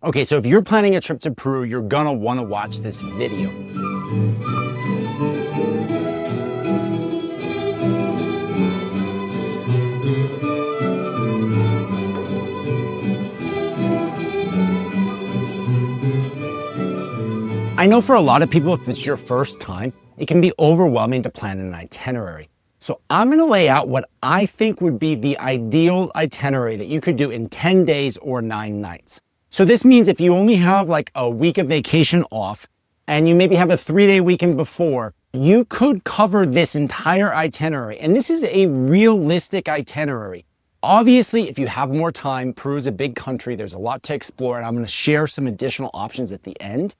Okay, so if you're planning a trip to Peru, you're gonna wanna watch this video. I know for a lot of people, if it's your first time, it can be overwhelming to plan an itinerary. So I'm gonna lay out what I think would be the ideal itinerary that you could do in 10 days or 9 nights. So this means if you only have like a week of vacation off and you maybe have a 3-day weekend before, you could cover this entire itinerary. And this is a realistic itinerary. Obviously, if you have more time, Peru is a big country. There's a lot to explore, and I'm going to share some additional options at the end.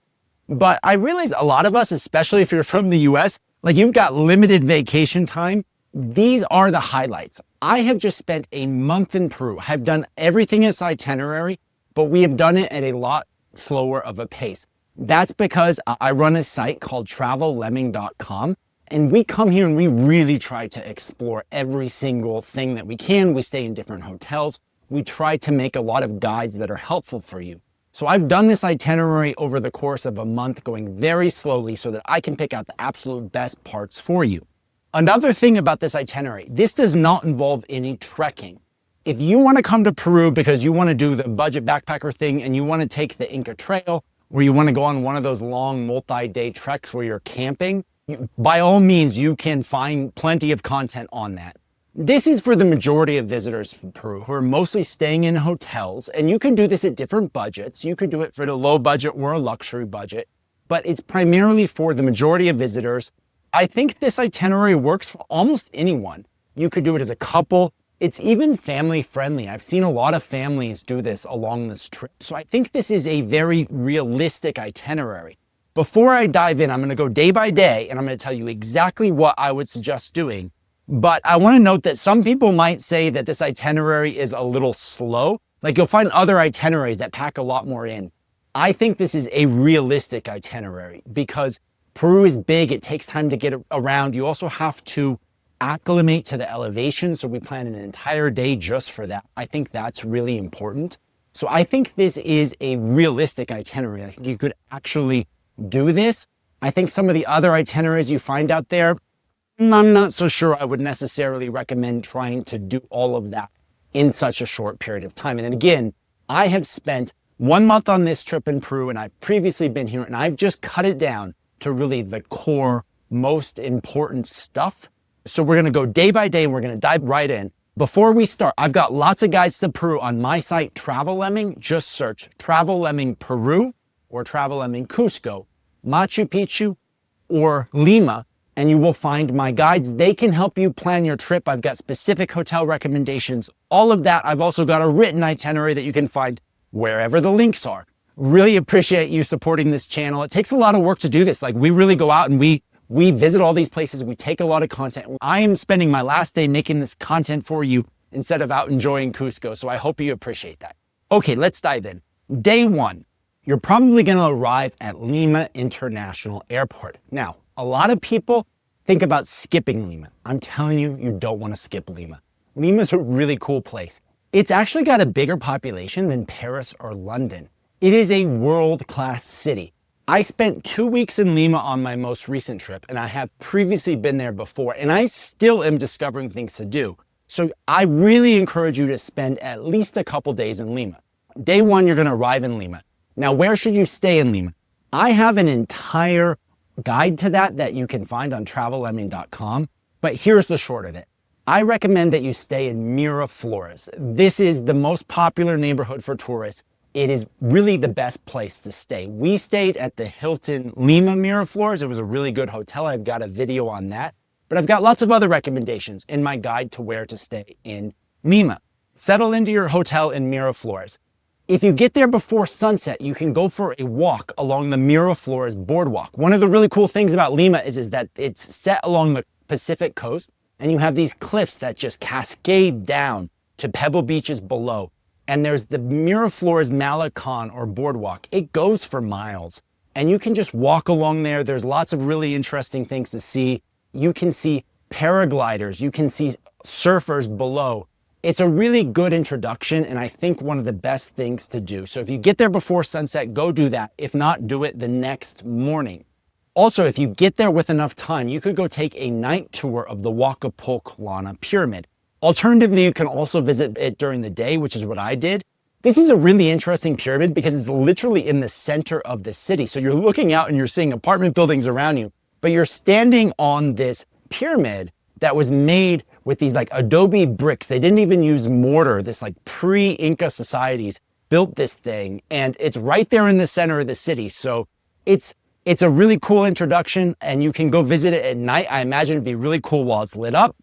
But I realize a lot of us, especially if you're from the US, like you've got limited vacation time. These are the highlights. I have just spent a month in Peru. I've done everything in this itinerary, but we have done it at a lot slower of a pace. That's because I run a site called travellemming.com, and we come here and we really try to explore every single thing that we can. We stay in different hotels. We try to make a lot of guides that are helpful for you. So I've done this itinerary over the course of a month, going very slowly so that I can pick out the absolute best parts for you. Another thing about this itinerary, this does not involve any trekking. If you want to come to Peru because you want to do the budget backpacker thing and you want to take the Inca Trail, or you want to go on one of those long multi-day treks where you're camping, by all means, you can find plenty of content on that. This is for the majority of visitors from Peru who are mostly staying in hotels, and you can do this at different budgets. You could do it for the low budget or a luxury budget, but it's primarily for the majority of visitors. I think this itinerary works for almost anyone. You could do it as a couple. It's even family friendly. I've seen a lot of families do this along this trip. So I think this is a very realistic itinerary. Before I dive in, I'm going to go day by day and I'm going to tell you exactly what I would suggest doing. But I want to note that some people might say that this itinerary is a little slow. Like you'll find other itineraries that pack a lot more in. I think this is a realistic itinerary because Peru is big. It takes time to get around. You also have to acclimate to the elevation. So we plan an entire day just for that. I think that's really important. So I think this is a realistic itinerary. I think you could actually do this. I think some of the other itineraries you find out there, I'm not so sure I would necessarily recommend trying to do all of that in such a short period of time. And then again, I have spent 1 month on this trip in Peru and I've previously been here and I've just cut it down to really the core, most important stuff. So we're going to go day by day and we're going to dive right in. Before we start, I've got lots of guides to Peru on my site, Travel Lemming. Just search Travel Lemming Peru or Travel Lemming Cusco, Machu Picchu, or Lima, and you will find my guides. They can help you plan your trip. I've got specific hotel recommendations, all of that. I've also got a written itinerary that you can find wherever the links are. Really appreciate you supporting this channel. It takes a lot of work to do this. Like we really go out and we visit all these places. We take a lot of content. I am spending my last day making this content for you instead of out enjoying Cusco. So I hope you appreciate that. Okay, let's dive in. Day 1, you're probably going to arrive at Lima International Airport. Now, a lot of people think about skipping Lima. I'm telling you, you don't want to skip Lima. Lima's a really cool place. It's actually got a bigger population than Paris or London. It is a world-class city. I spent 2 weeks in Lima on my most recent trip, and I have previously been there before, and I still am discovering things to do. So I really encourage you to spend at least a couple days in Lima. Day 1, you're going to arrive in Lima. Now, where should you stay in Lima? I have an entire guide to that you can find on travellemming.com, but here's the short of it. I recommend that you stay in Miraflores. This is the most popular neighborhood for tourists. It is really the best place to stay. We stayed at the Hilton Lima Miraflores. It was a really good hotel. I've got a video on that, but I've got lots of other recommendations in my guide to where to stay in Lima. Settle into your hotel in Miraflores. If you get there before sunset, you can go for a walk along the Miraflores boardwalk. One of the really cool things about Lima is that it's set along the Pacific coast, and you have these cliffs that just cascade down to pebble beaches below. And there's the Miraflores Malecon or boardwalk. It goes for miles and you can just walk along there. There's lots of really interesting things to see. You can see paragliders, you can see surfers below. It's a really good introduction, and I think one of the best things to do. So if you get there before sunset, go do that. If not, do it the next morning. Also, if you get there with enough time, you could go take a night tour of the Huaca Pyramid. Alternatively, you can also visit it during the day, which is what I did. This is a really interesting pyramid because it's literally in the center of the city. So you're looking out and you're seeing apartment buildings around you, but you're standing on this pyramid that was made with these like adobe bricks. They didn't even use mortar. This like pre-Inca societies built this thing, and it's right there in the center of the city. So it's a really cool introduction, and you can go visit it at night. I imagine it'd be really cool while it's lit up.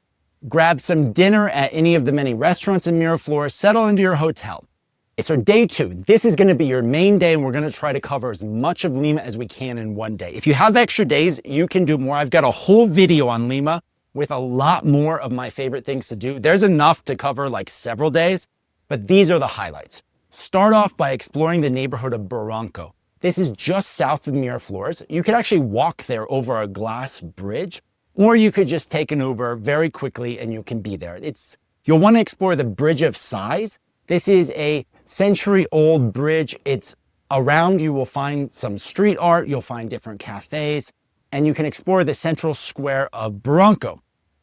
Grab some dinner at any of the many restaurants in Miraflores, settle into your hotel. So day 2, this is gonna be your main day, and we're gonna try to cover as much of Lima as we can in one day. If you have extra days, you can do more. I've got a whole video on Lima with a lot more of my favorite things to do. There's enough to cover like several days, but these are the highlights. Start off by exploring the neighborhood of Barranco. This is just south of Miraflores. You could actually walk there over a glass bridge, or you could just take an Uber very quickly and you can be there. You'll want to explore the Bridge of Sighs. This is a century-old bridge. It's around, you will find some street art, you'll find different cafes, and you can explore the central square of Barranco.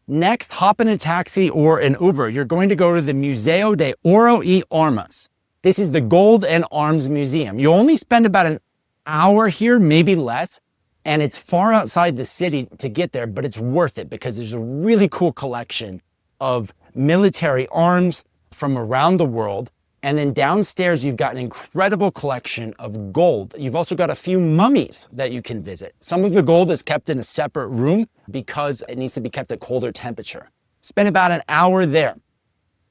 Next, hop in a taxi or an Uber. You're going to go to the Museo de Oro y Armas. This is the Gold and Arms Museum. You only spend about an hour here, maybe less, and it's far outside the city to get there, but it's worth it because there's a really cool collection of military arms from around the world. And then downstairs, you've got an incredible collection of gold. You've also got a few mummies that you can visit. Some of the gold is kept in a separate room because it needs to be kept at colder temperature. Spend about an hour there.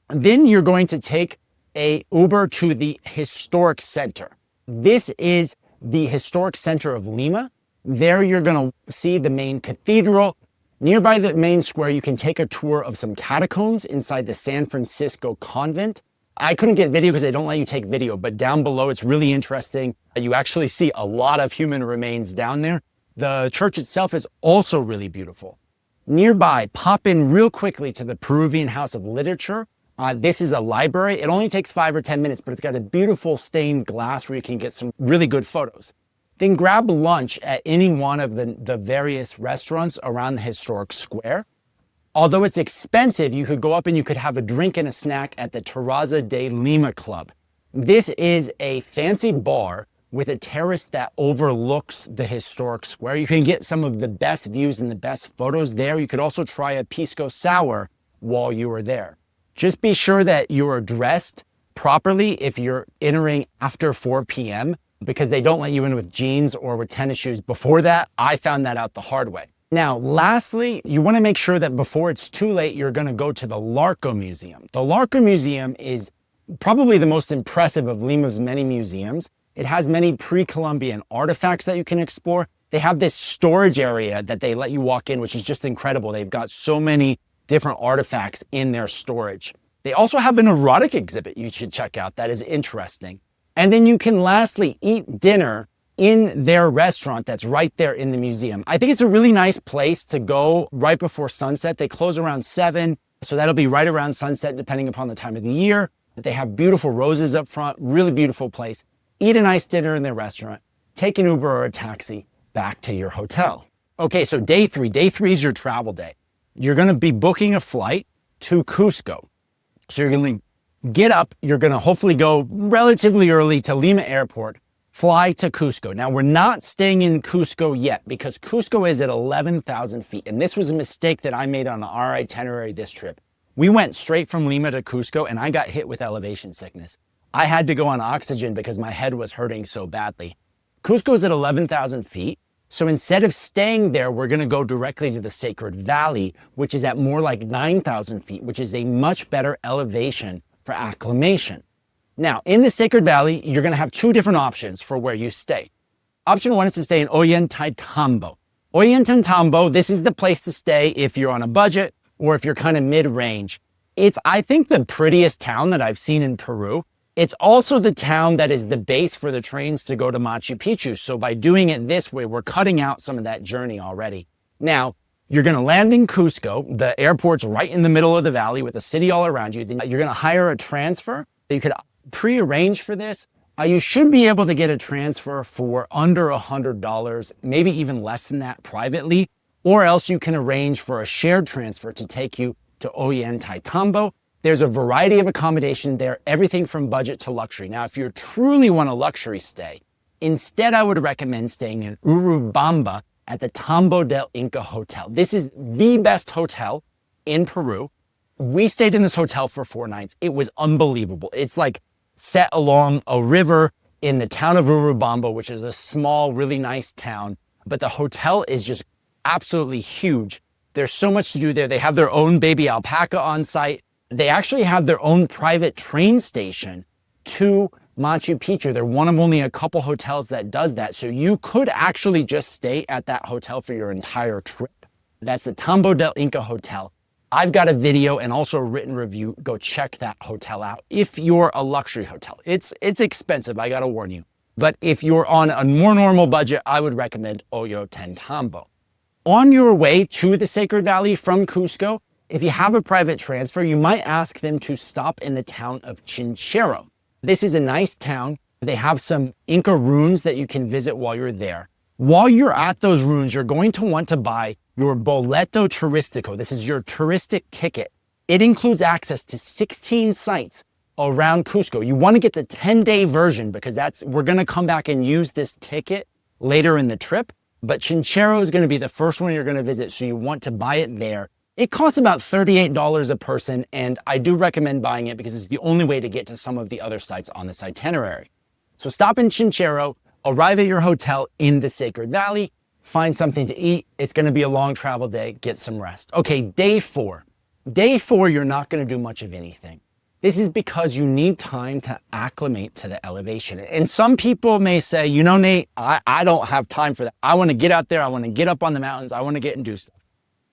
Then you're going to take a Uber to the historic center. This is the historic center of Lima. There you're going to see the main cathedral. Nearby the main square, you can take a tour of some catacombs inside the San Francisco convent. I couldn't get video because they don't let you take video, but down below it's really interesting. You actually see a lot of human remains down there. The church itself is also really beautiful. Nearby, pop in real quickly to the Peruvian House of Literature. This is a library. It only takes 5 or 10 minutes, but it's got a beautiful stained glass where you can get some really good photos. Then grab lunch at any one of the various restaurants around the historic square. Although it's expensive, you could go up and you could have a drink and a snack at the Terraza de Lima Club. This is a fancy bar with a terrace that overlooks the historic square. You can get some of the best views and the best photos there. You could also try a pisco sour while you are there. Just be sure that you are dressed properly if you're entering after 4 p.m. because they don't let you in with jeans or with tennis shoes. Before that, I found that out the hard way. Now, lastly, you want to make sure that before it's too late, you're going to go to the Larco Museum. The Larco Museum is probably the most impressive of Lima's many museums. It has many pre-Columbian artifacts that you can explore. They have this storage area that they let you walk in, which is just incredible. They've got so many different artifacts in their storage. They also have an erotic exhibit you should check out that is interesting. And then you can lastly eat dinner in their restaurant that's right there in the museum. I think it's a really nice place to go right before sunset. They close around 7, so that'll be right around sunset depending upon the time of the year. They have beautiful roses up front, really beautiful place. Eat a nice dinner in their restaurant, take an Uber or a taxi back to your hotel. Okay, so day 3 is your travel day. You're gonna be booking a flight to Cusco. So you're gonna get up, you're gonna hopefully go relatively early to Lima Airport, fly to Cusco. Now, we're not staying in Cusco yet because Cusco is at 11,000 feet. And this was a mistake that I made on our itinerary this trip. We went straight from Lima to Cusco and I got hit with elevation sickness. I had to go on oxygen because my head was hurting so badly. Cusco is at 11,000 feet. So instead of staying there, we're gonna go directly to the Sacred Valley, which is at more like 9,000 feet, which is a much better elevation for acclimation. Now, in the Sacred Valley, you're gonna have 2 different options for where you stay. Option 1 is to stay in Ollantaytambo. Ollantaytambo, this is the place to stay if you're on a budget or if you're kind of mid-range. It's, I think, the prettiest town that I've seen in Peru. It's also the town that is the base for the trains to go to Machu Picchu. So by doing it this way, we're cutting out some of that journey already. Now, You're going to land in Cusco. The airport's right in the middle of the valley with the city all around you. Then you're going to hire a transfer. You could pre-arrange for this. You should be able to get a transfer for under $100, maybe even less than that privately, or else you can arrange for a shared transfer to take you to Ollantaytambo. There's a variety of accommodation there, everything from budget to luxury. Now, if you truly want a luxury stay, instead I would recommend staying in Urubamba at the Tambo del Inca Hotel. This is the best hotel in Peru. We stayed in this hotel for 4 nights. It was unbelievable. It's like set along a river in the town of Urubamba, which is a small, really nice town. But the hotel is just absolutely huge. There's so much to do there. They have their own baby alpaca on site. They actually have their own private train station to Machu Picchu. They're one of only a couple hotels that does that. So you could actually just stay at that hotel for your entire trip. That's the Tambo del Inca Hotel. I've got a video and also a written review. Go check that hotel out. If you're a luxury hotel, it's expensive, I gotta warn you. But if you're on a more normal budget, I would recommend Ollantaytambo. On your way to the Sacred Valley from Cusco, if you have a private transfer, you might ask them to stop in the town of Chinchero. This is a nice town. They have some Inca ruins that you can visit while you're there. While you're at those ruins, you're going to want to buy your boleto turistico. This is your touristic ticket. It includes access to 16 sites around Cusco. You want to get the 10-day version because we're going to come back and use this ticket later in the trip. But Chinchero is going to be the first one you're going to visit, so you want to buy it there. It costs about $38 a person, and I do recommend buying it because it's the only way to get to some of the other sites on this itinerary. So stop in Chinchero, arrive at your hotel in the Sacred Valley, find something to eat. It's going to be a long travel day. Get some rest. Okay, day 4. Day 4, you're not going to do much of anything. This is because you need time to acclimate to the elevation. And some people may say, you know, Nate, I don't have time for that. I want to get out there. I want to get up on the mountains. I want to get and do stuff.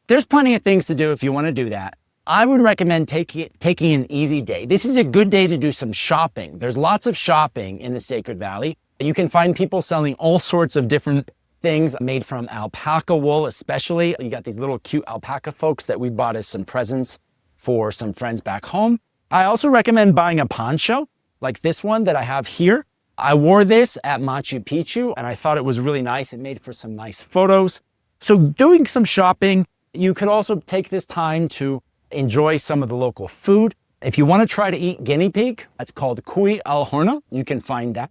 There's plenty of things to do if you want to do that. I would recommend taking an easy day. This is a good day to do some shopping. There's lots of shopping in the Sacred Valley. You can find people selling all sorts of different things made from alpaca wool, especially. You got these little cute alpaca folks that we bought as some presents for some friends back home. I also recommend buying a poncho like this one that I have here. I wore this at Machu Picchu and I thought it was really nice. It made for some nice photos. So doing some shopping, you could also take this time to enjoy some of the local food. If you want to try to eat guinea pig, that's called cuy al horno. You can find that.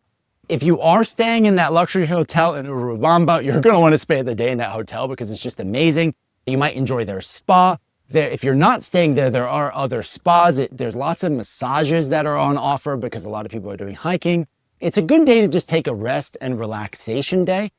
If you are staying in that luxury hotel in Urubamba, you're going to want to spend the day in that hotel because it's just amazing. You might enjoy their spa. If you're not staying there, there are other spas. There's lots of massages that are on offer because a lot of people are doing hiking. It's a good day to just take a rest and relaxation day.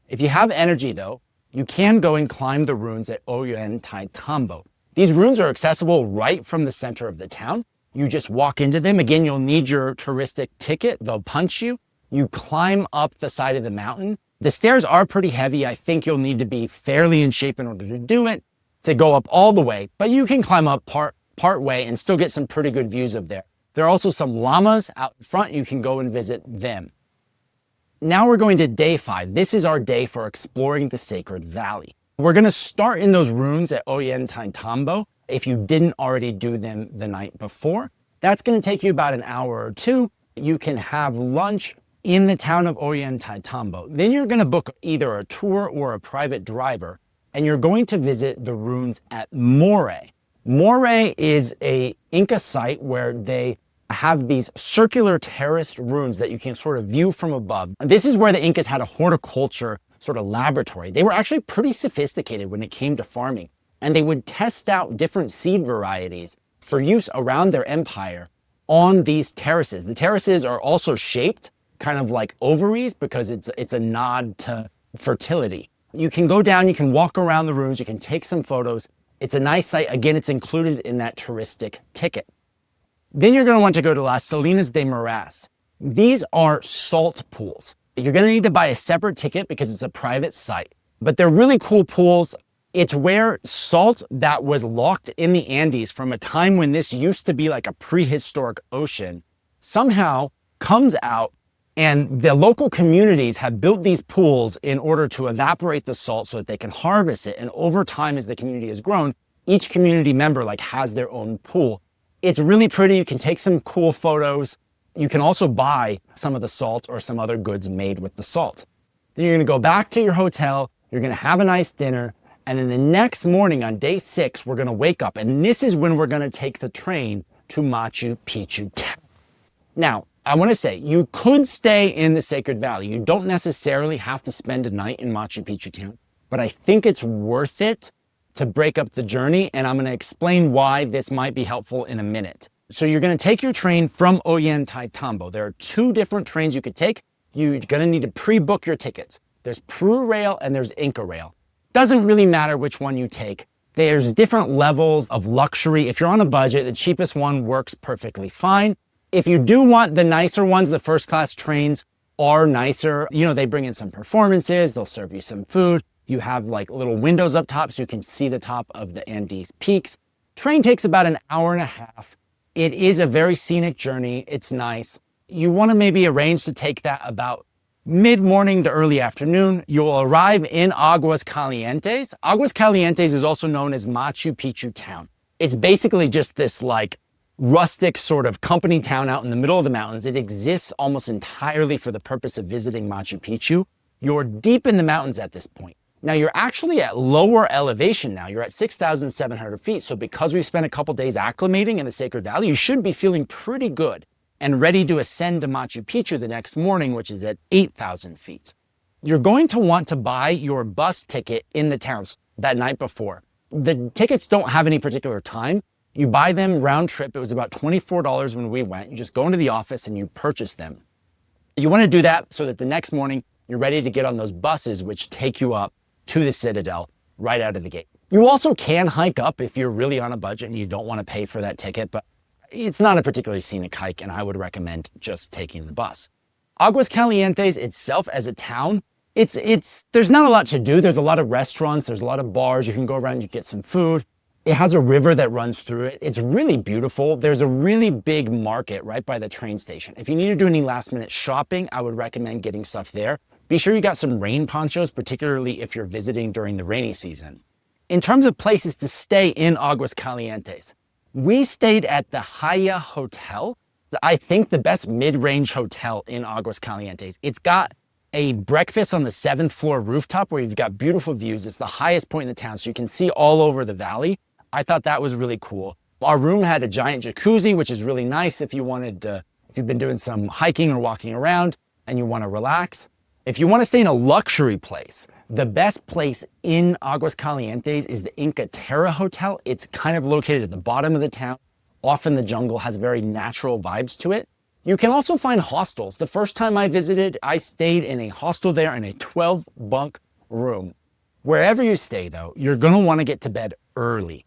If you have energy though, you can go and climb the ruins at Ollantaytambo. These ruins are accessible right from the center of the town. You just walk into them. Again, you'll need your touristic ticket. They'll punch you. You climb up the side of the mountain. The stairs are pretty heavy. I think you'll need to be fairly in shape in order to do it, to go up all the way, but you can climb up part way and still get some pretty good views of there. There are also some llamas out front. You can go and visit them. Now we're going to day 5. This is our day for exploring the Sacred Valley. We're going to start in those ruins at Ollantaytambo if you didn't already do them the night before. That's going to take you about an hour or 2. You can have lunch in the town of Ollantaytambo. Then you're going to book either a tour or a private driver, and you're going to visit the ruins at More. More is a Inca site where they have these circular terraced ruins that you can sort of view from above. This is where the Incas had a horticulture sort of laboratory. They were actually pretty sophisticated when it came to farming, and they would test out different seed varieties for use around their empire on these terraces. The terraces are also shaped kind of like ovaries because it's a nod to fertility. You can go down, you can walk around the ruins, you can take some photos. It's a nice site. Again, it's included in that touristic ticket. Then you're going to want to go to Las Salinas de Moras. These are salt pools. You're going to need to buy a separate ticket because it's a private site, but they're really cool pools. It's where salt that was locked in the Andes from a time when this used to be like a prehistoric ocean somehow comes out And the local communities have built these pools in order to evaporate the salt so that they can harvest it. And over time, as the community has grown, each community member has their own pool. It's really pretty. You can take some cool photos. You can also buy some of the salt or some other goods made with the salt. Then you're going to go back to your hotel. You're going to have a nice dinner. And then the next morning on day 6, we're going to wake up. And this is when we're going to take the train to Machu Picchu town. Now, I want to say, you could stay in the Sacred Valley. You don't necessarily have to spend a night in Machu Picchu town, but I think it's worth it to break up the journey, and I'm going to explain why this might be helpful in a minute. So you're going to take your train from Ollantaytambo. There are 2 different trains you could take. You're going to need to pre-book your tickets. There's Peru Rail and there's Inca Rail. Doesn't really matter which one you take. There's different levels of luxury. If you're on a budget, the cheapest one works perfectly fine. If you do want the nicer ones, the first class trains are nicer. They bring in some performances, they'll serve you some food. You have little windows up top so you can see the top of the Andes peaks. Train takes about an hour and a half. It is a very scenic journey. It's nice. You want to maybe arrange to take that about mid-morning to early afternoon. You'll arrive in Aguas Calientes. Aguas Calientes is also known as Machu Picchu town. It's basically just this rustic sort of company town out in the middle of the mountains. It exists almost entirely for the purpose of visiting Machu Picchu. You're deep in the mountains at this point. Now you're actually at lower elevation now. You're at 6,700 feet. So because we spent a couple days acclimating in the Sacred Valley, you should be feeling pretty good and ready to ascend to Machu Picchu the next morning, which is at 8,000 feet. You're going to want to buy your bus ticket in the towns that night before. The tickets don't have any particular time. You buy them round trip. It was about $24 when we went. You just go into the office and you purchase them. You want to do that so that the next morning you're ready to get on those buses, which take you up to the Citadel right out of the gate. You also can hike up if you're really on a budget and you don't want to pay for that ticket, but it's not a particularly scenic hike, and I would recommend just taking the bus. Aguas Calientes itself as a town, there's not a lot to do. There's a lot of restaurants. There's a lot of bars. You can go around, you get some food. It has a river that runs through it. It's really beautiful. There's a really big market right by the train station. If you need to do any last minute shopping, I would recommend getting stuff there. Be sure you got some rain ponchos, particularly if you're visiting during the rainy season. In terms of places to stay in Aguas Calientes, we stayed at the Haya Hotel. I think the best mid-range hotel in Aguas Calientes. It's got a breakfast on the 7th floor rooftop where you've got beautiful views. It's the highest point in the town, so you can see all over the valley. I thought that was really cool. Our room had a giant jacuzzi, which is really nice if you've been doing some hiking or walking around and you want to relax. If you want to stay in a luxury place, the best place in Aguas Calientes is the Inca Terra Hotel. It's kind of located at the bottom of the town, off in the jungle, has very natural vibes to it. You can also find hostels. The first time I visited, I stayed in a hostel there in a 12-bunk room. Wherever you stay, though, you're going to want to get to bed early,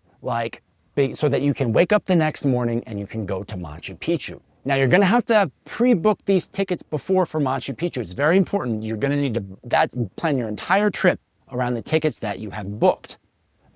so that you can wake up the next morning and you can go to Machu Picchu. Now, you're going to have pre-book these tickets before for Machu Picchu. It's very important. You're going to need to plan your entire trip around the tickets that you have booked.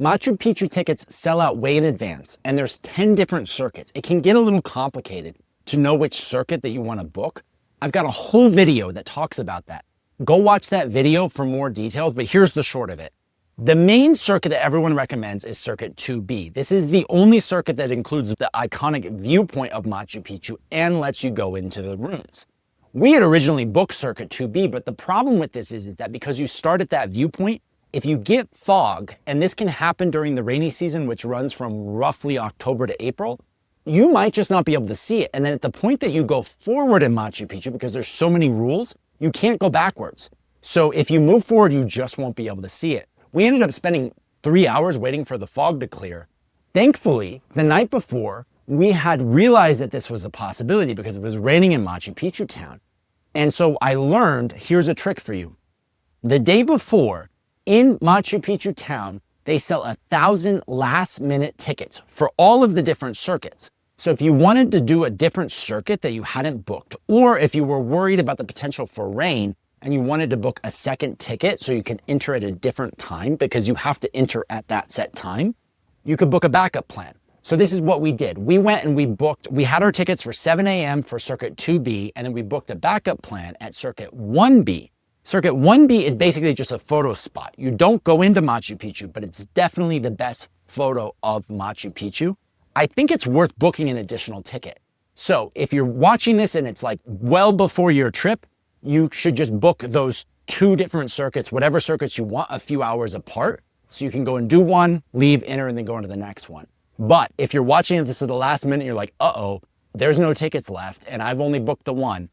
Machu Picchu tickets sell out way in advance, and there's 10 different circuits. It can get a little complicated to know which circuit that you want to book. I've got a whole video that talks about that. Go watch that video for more details, but here's the short of it. The main circuit that everyone recommends is Circuit 2B. This is the only circuit that includes the iconic viewpoint of Machu Picchu and lets you go into the ruins. We had originally booked Circuit 2B, but the problem with this is that because you start at that viewpoint, if you get fog, and this can happen during the rainy season, which runs from roughly October to April, you might just not be able to see it. And then at the point that you go forward in Machu Picchu, because there's so many rules, you can't go backwards. So if you move forward, you just won't be able to see it. We ended up spending 3 hours waiting for the fog to clear. Thankfully, the night before, we had realized that this was a possibility because it was raining in Machu Picchu town. And so I learned, here's a trick for you. The day before, in Machu Picchu town, they sell 1,000 last-minute tickets for all of the different circuits. So if you wanted to do a different circuit that you hadn't booked, or if you were worried about the potential for rain, and you wanted to book a second ticket so you can enter at a different time because you have to enter at that set time, you could book a backup plan. So this is what we did. We went and we had our tickets for 7 a.m. for Circuit 2B, and then we booked a backup plan at Circuit 1B. Circuit 1B is basically just a photo spot. You don't go into Machu Picchu, but it's definitely the best photo of Machu Picchu. I think it's worth booking an additional ticket. So if you're watching this and it's like well before your trip, you should just book those 2 different circuits, whatever circuits you want, a few hours apart. So you can go and do one, leave, enter, and then go into the next one. But if you're watching this at the last minute, you're like, uh-oh, there's no tickets left, and I've only booked the one.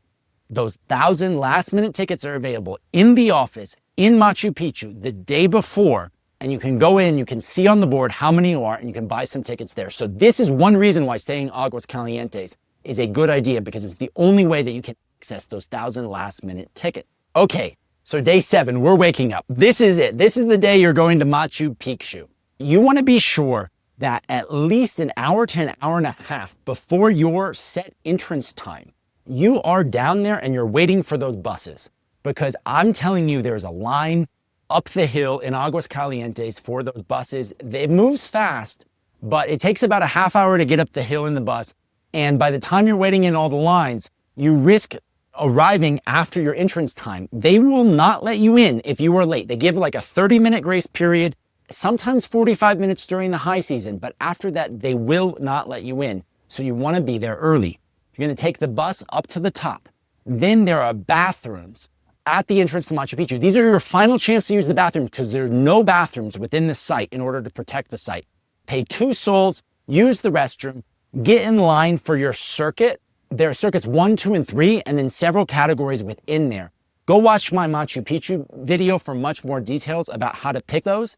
Those 1,000 last-minute tickets are available in the office in Machu Picchu the day before, and you can go in, you can see on the board how many you are, and you can buy some tickets there. So this is one reason why staying in Aguas Calientes is a good idea, because it's the only way that you can access those 1,000 last-minute tickets. Okay, so day 7, we're waking up. This is it. This is the day you're going to Machu Picchu. You want to be sure that at least an hour to an hour and a half before your set entrance time, you are down there and you're waiting for those buses. Because I'm telling you, there's a line up the hill in Aguas Calientes for those buses. It moves fast, but it takes about a half hour to get up the hill in the bus. And by the time you're waiting in all the lines, you risk arriving after your entrance time. They will not let you in if you are late. They give like a 30-minute grace period, sometimes 45 minutes during the high season, but after that, they will not let you in. So you want to be there early. You're going to take the bus up to the top. Then there are bathrooms at the entrance to Machu Picchu. These are your final chance to use the bathrooms, because there are no bathrooms within the site in order to protect the site. Pay 2 sols, use the restroom, get in line for your circuit. There are circuits 1, 2, and 3, and then several categories within there. Go watch my Machu Picchu video for much more details about how to pick those.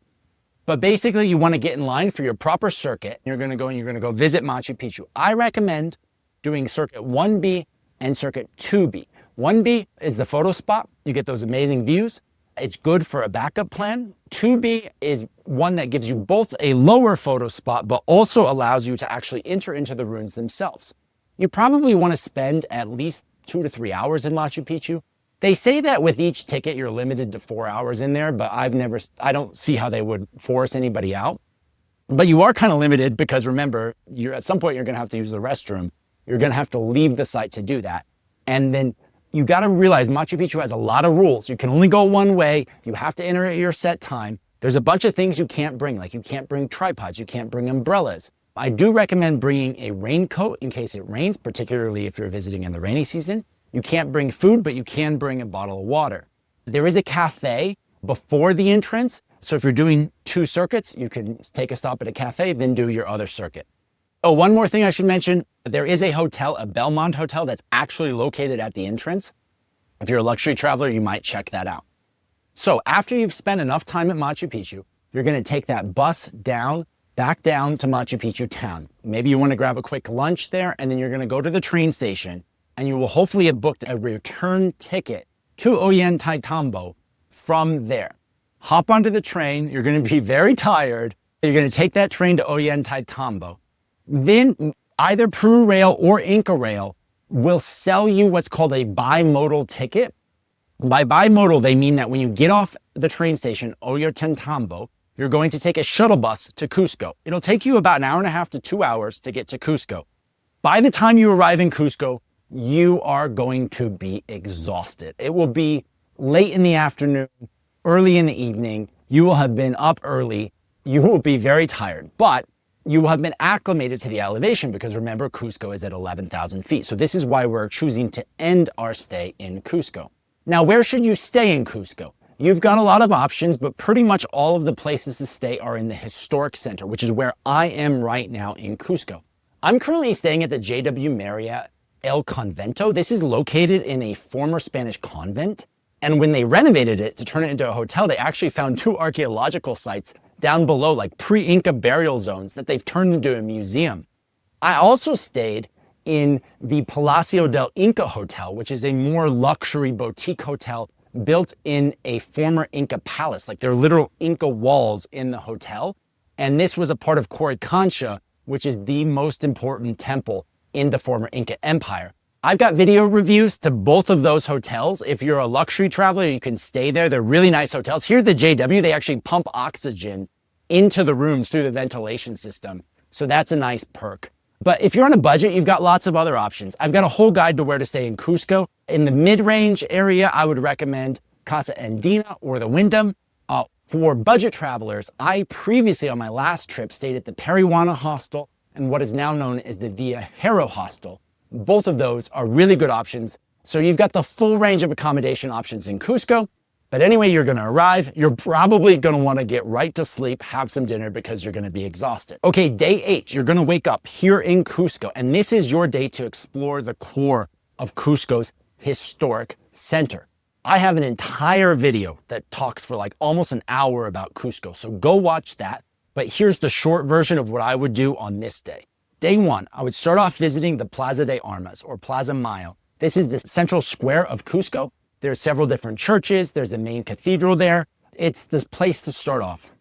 But basically, you want to get in line for your proper circuit. You're going to go visit Machu Picchu. I recommend doing Circuit 1B and Circuit 2B. 1B is the photo spot. You get those amazing views. It's good for a backup plan. 2B is one that gives you both a lower photo spot, but also allows you to actually enter into the ruins themselves. You probably want to spend at least 2 to 3 hours in Machu Picchu. They say that with each ticket, you're limited to 4 hours in there, but I don't see how they would force anybody out. But you are kind of limited because remember, at some point, you're going to have to use the restroom. You're going to have to leave the site to do that. And then you got to realize Machu Picchu has a lot of rules. You can only go one way. You have to enter at your set time. There's a bunch of things you can't bring, like you can't bring tripods, you can't bring umbrellas. I do recommend bringing a raincoat in case it rains, particularly if you're visiting in the rainy season. You can't bring food, but you can bring a bottle of water. There is a cafe before the entrance. So if you're doing 2 circuits, you can take a stop at a cafe, then do your other circuit. Oh, one more thing I should mention. There is a hotel, a Belmont hotel, that's actually located at the entrance. If you're a luxury traveler, you might check that out. So after you've spent enough time at Machu Picchu, you're going to take that bus back down to Machu Picchu town. Maybe you want to grab a quick lunch there, and then you're going to go to the train station, and you will hopefully have booked a return ticket to Ollantaytambo from there. Hop onto the train. You're going to be very tired. You're going to take that train to Ollantaytambo. Then either Peru Rail or Inca Rail will sell you what's called a bimodal ticket. By bimodal, they mean that when you get off the train station, Ollantaytambo, you're going to take a shuttle bus to Cusco. It'll take you about an hour and a half to 2 hours to get to Cusco. By the time you arrive in Cusco, you are going to be exhausted. It will be late in the afternoon, early in the evening. You will have been up early. You will be very tired, but you will have been acclimated to the elevation because remember, Cusco is at 11,000 feet. So this is why we're choosing to end our stay in Cusco. Now, where should you stay in Cusco? You've got a lot of options, but pretty much all of the places to stay are in the historic center, which is where I am right now in Cusco. I'm currently staying at the JW Marriott El Convento. This is located in a former Spanish convent. And when they renovated it to turn it into a hotel, they actually found 2 archaeological sites down below, like pre-Inca burial zones that they've turned into a museum. I also stayed in the Palacio del Inca Hotel, which is a more luxury boutique hotel built in a former Inca palace. Like there are literal Inca walls in the hotel. And this was a part of Coricancha, which is the most important temple in the former Inca Empire. I've got video reviews to both of those hotels. If you're a luxury traveler, you can stay there. They're really nice hotels. Here at the JW, they actually pump oxygen into the rooms through the ventilation system. So that's a nice perk. But if you're on a budget, you've got lots of other options. I've got a whole guide to where to stay in Cusco. In the mid-range area, I would recommend Casa Andina or the Wyndham. For budget travelers, I previously on my last trip stayed at the Periwana Hostel and what is now known as the Viajero Hostel. Both of those are really good options. So you've got the full range of accommodation options in Cusco. But anyway, you're going to arrive. You're probably going to want to get right to sleep, have some dinner because you're going to be exhausted. Okay, day 8, you're going to wake up here in Cusco. And this is your day to explore the core of Cusco's historic center. I have an entire video that talks for like almost an hour about Cusco. So go watch that. But here's the short version of what I would do on this day. Day 1, I would start off visiting the Plaza de Armas or Plaza Mayo. This is the central square of Cusco. There's several different churches. There's a main cathedral there. It's this place to start off.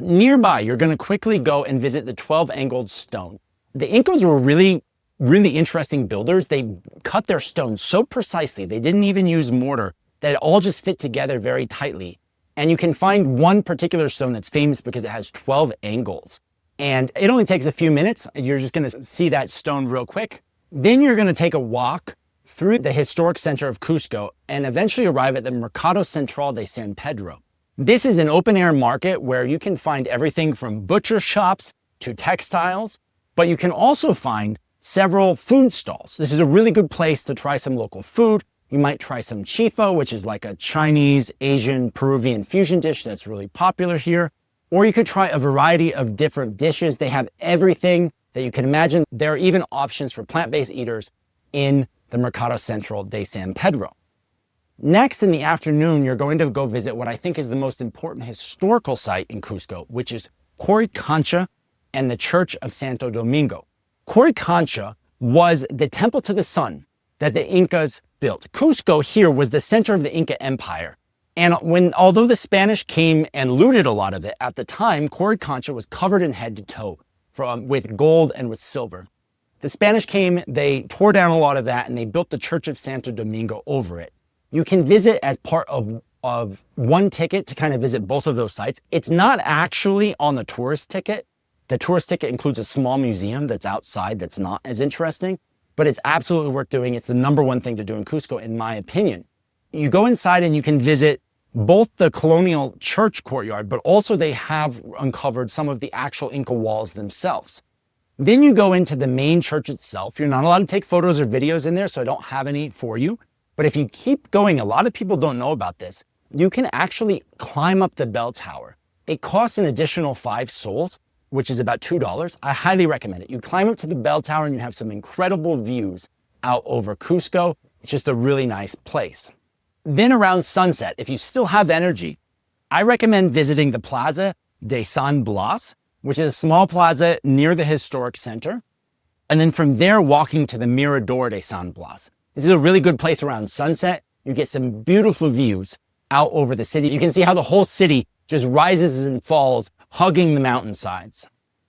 Nearby, you're going to quickly go and visit the 12-angled stone. The Incas were really interesting builders. They cut their stones so precisely. They didn't even use mortar, that it all just fit together very tightly. And you can find one particular stone that's famous because it has 12 angles. And it only takes a few minutes. You're just going to see that stone real quick. Then you're going to take a walk through the historic center of Cusco and eventually arrive at the Mercado Central de San Pedro. This is an open-air market where you can find everything from butcher shops to textiles, but you can also find several food stalls. This is a really good place to try some local food. You might try some chifa, which is like a Chinese, Asian, Peruvian fusion dish that's really popular here. Or you could try a variety of different dishes. They have everything that you can imagine. There are even options for plant-based eaters in the Mercado Central de San Pedro. Next, in the afternoon, you're going to go visit what I think is the most important historical site in Cusco, which is Coricancha and the Church of Santo Domingo. Coricancha was the temple to the sun that the Incas built. Cusco here was the center of the Inca Empire. And although the Spanish came and looted a lot of it, at the time, Coricancha was covered in head to toe with gold and with silver. The Spanish came, they tore down a lot of that, and they built the Church of Santo Domingo over it. You can visit as part of one ticket to kind of visit both of those sites. It's not actually on the tourist ticket. The tourist ticket includes a small museum that's outside that's not as interesting, but it's absolutely worth doing. It's the #1 thing to do in Cusco, in my opinion. You go inside and you can visit both the colonial church courtyard, but also they have uncovered some of the actual Inca walls themselves. Then you go into the main church itself. You're not allowed to take photos or videos in there, so I don't have any for you. But if you keep going, a lot of people don't know about this, you can actually climb up the bell tower. It costs an additional 5 sols, which is about $2. I highly recommend it. You climb up to the bell tower and you have some incredible views out over Cusco. It's just a really nice place. Then around sunset, if you still have energy, I recommend visiting the Plaza de San Blas, which is a small plaza near the historic center. And then from there, walking to the Mirador de San Blas. This is a really good place around sunset. You get some beautiful views out over the city. You can see how the whole city just rises and falls, hugging the mountainsides.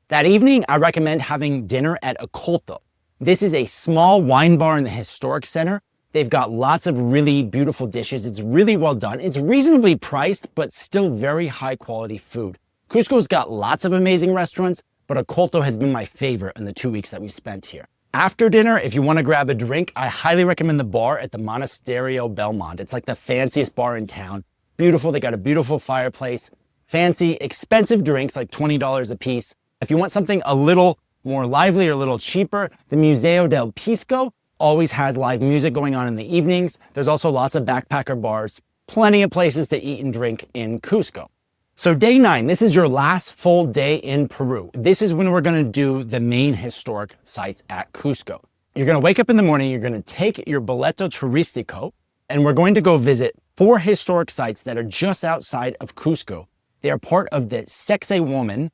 That evening, I recommend having dinner at Oculto. This is a small wine bar in the historic center. They've got lots of really beautiful dishes. It's really well done. It's reasonably priced, but still very high quality food. Cusco's got lots of amazing restaurants, but Oculto has been my favorite in the 2 weeks that we spent here. After dinner, if you want to grab a drink, I highly recommend the bar at the Monasterio Belmont. It's like the fanciest bar in town. Beautiful, they got a beautiful fireplace. Fancy, expensive drinks, like $20 a piece. If you want something a little more lively or a little cheaper, the Museo del Pisco always has live music going on in the evenings. There's also lots of backpacker bars, plenty of places to eat and drink in Cusco. So day 9, this is your last full day in Peru. This is when we're gonna do the main historic sites at Cusco. You're gonna wake up in the morning, you're gonna take your boleto turistico, and we're going to go visit 4 historic sites that are just outside of Cusco. They are part of the Sacsayhuaman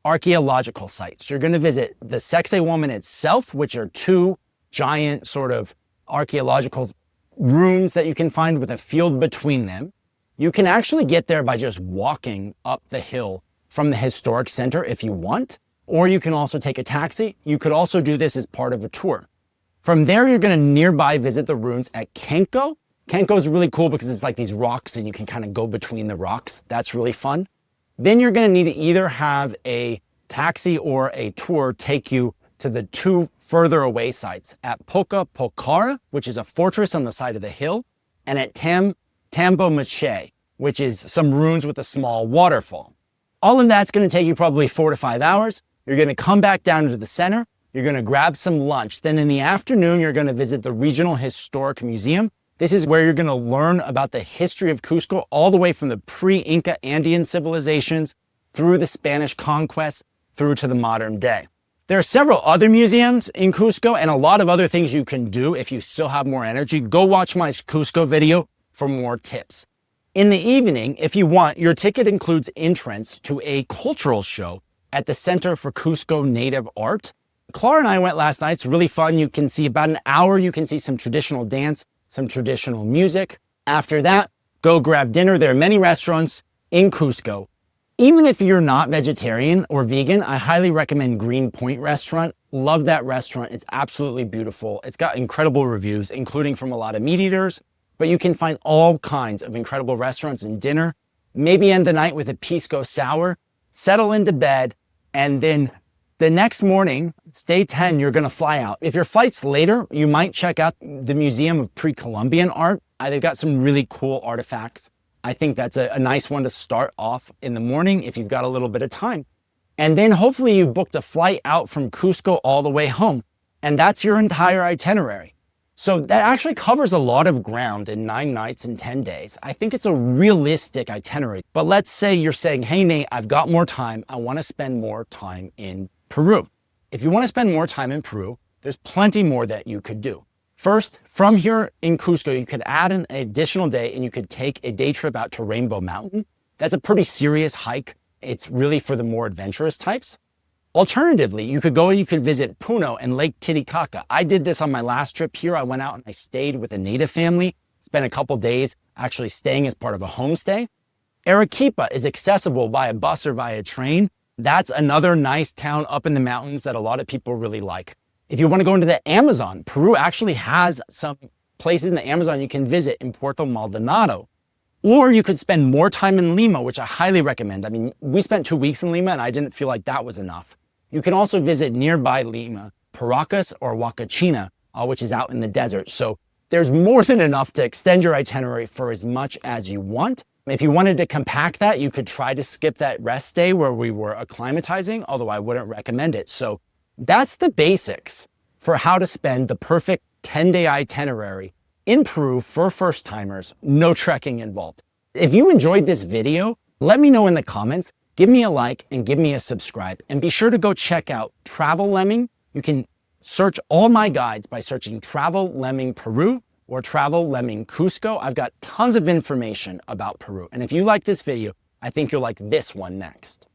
archaeological sites. You're gonna visit the Sacsayhuaman itself, which are 2 giant sort of archaeological ruins that you can find with a field between them. You can actually get there by just walking up the hill from the historic center if you want, or you can also take a taxi. You could also do this as part of a tour. From there, you're gonna nearby visit the ruins at Kenko. Kenko is really cool because it's like these rocks and you can kind of go between the rocks. That's really fun. Then you're gonna need to either have a taxi or a tour take you to the 2 further away sites at Poca Pocara, which is a fortress on the side of the hill, and at Tambo Mache, which is some ruins with a small waterfall. All of that's going to take you probably 4 to 5 hours. You're going to come back down to the center. You're going to grab some lunch. Then in the afternoon, you're going to visit the Regional Historic Museum. This is where you're going to learn about the history of Cusco all the way from the pre-Inca Andean civilizations through the Spanish conquest through to the modern day. There are several other museums in Cusco and a lot of other things you can do if you still have more energy. Go watch my Cusco video for more tips. In the evening, if you want, your ticket includes entrance to a cultural show at the Center for Cusco Native Art. Clara and I went last night. It's really fun. You can see about an hour. You can see some traditional dance, some traditional music. After that, go grab dinner. There are many restaurants in Cusco. Even if you're not vegetarian or vegan, I highly recommend Green Point Restaurant. Love that restaurant. It's absolutely beautiful. It's got incredible reviews, including from a lot of meat eaters, but you can find all kinds of incredible restaurants and dinner. Maybe end the night with a pisco sour, settle into bed, and then the next morning, it's day 10, you're gonna fly out. If your flight's later, you might check out the Museum of Pre-Columbian Art. They've got some really cool artifacts. I think that's a nice one to start off in the morning if you've got a little bit of time. And then hopefully you've booked a flight out from Cusco all the way home. And that's your entire itinerary. So that actually covers a lot of ground in 9 nights and 10 days. I think it's a realistic itinerary. But let's say you're saying, hey, Nate, I've got more time. I want to spend more time in Peru. If you want to spend more time in Peru, there's plenty more that you could do. First, from here in Cusco, you could add an additional day and you could take a day trip out to Rainbow Mountain. That's a pretty serious hike. It's really for the more adventurous types. Alternatively, you could visit Puno and Lake Titicaca. I did this on my last trip here. I went out and I stayed with a native family, spent a couple days actually staying as part of a homestay. Arequipa is accessible via bus or via train. That's another nice town up in the mountains that a lot of people really like. If you want to go into the Amazon, Peru actually has some places in the Amazon you can visit in Puerto Maldonado. Or you could spend more time in Lima, which I highly recommend. I mean, we spent 2 weeks in Lima and I didn't feel like that was enough. You can also visit nearby Lima, Paracas or Huacachina, which is out in the desert. So there's more than enough to extend your itinerary for as much as you want. If you wanted to compact that, you could try to skip that rest day where we were acclimatizing, although I wouldn't recommend it. So that's the basics for how to spend the perfect 10-day itinerary in Peru for first-timers, no trekking involved. If you enjoyed this video, let me know in the comments, give me a like and give me a subscribe, and be sure to go check out Travel Lemming. You can search all my guides by searching Travel Lemming Peru or Travel Lemming Cusco. I've got tons of information about Peru, and if you like this video, I think you'll like this one next.